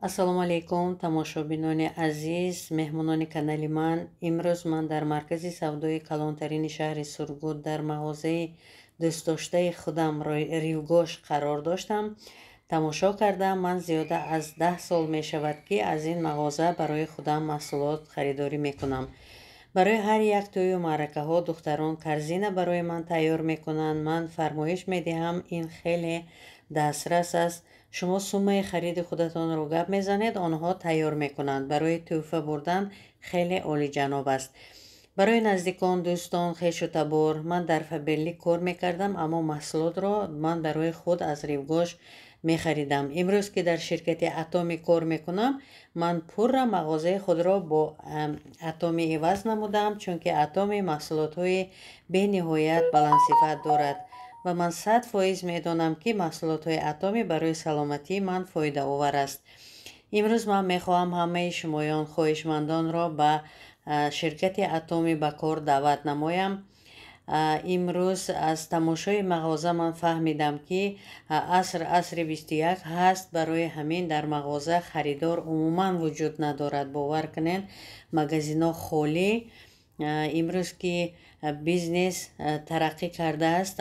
ассалому алайкум тамошобинони азиз, меҳмонони канали ман. Имрӯз ман дар маркази савдои калонтарини шаҳри Сургут дар мағозаи дӯстдоштаи худам Ривгош қарор доштам. Тамошо кардам. Ман зиёда аз 10 сол мешавад ки аз ин мағоза барои худам маҳсулот харидорӣ мекунам. барои ҳар як тӯю маъракаҳо духтарон корзина барои ман тайёр мекунанд. Ман фармоиш медиҳам, ин хеле дастрас аст. шумо суммаи хариди худатонро гап мезанед, онҳо тайёр мекунанд. барои тӯҳфа бурдан хеле олиҷаноб аст. барои наздикон, дӯстон, хешу табор, ман дар Фаберли кор мекардам, аммо маҳсулотро ман барои худ аз Ривгош мехаридам. имрӯз ки дар ширкати Атоми кор мекунам, ман пурра мағозаи худро бо Атоми иваз намудам, чунки Атоми маҳсулотҳои бениҳоят баландсифат дорад ва ман 100% медонам ки маҳсулотҳои Атоми барои саломатии ман фоидаовар аст. имрӯз ман мехоҳам ҳамаи шумоён хоҳишмандонро ба ширкати Атоми ба кор даъват намоям. имрӯз аз тамошои мағоза ман фаҳмидам ки асри 21 ҳаст. барои ҳамин дар мағоза харидор умуман вуҷуд надорад. бовар кунед, магазинҳо холӣ. имрӯз ки бизнес тараққӣ кардааст,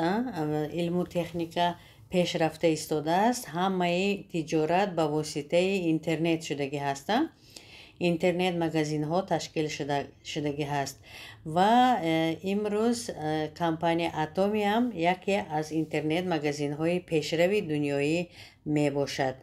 илму техника пешрафта истодааст, ҳамаи тиҷорат ба воситаи интернет шудагӣ ҳаст. интернет магазинҳо ташкил шудагӣ ҳаст ва имрӯз компания Атоми ҳам яке аз интернет магазинҳои пешрави дунёӣ мебошад.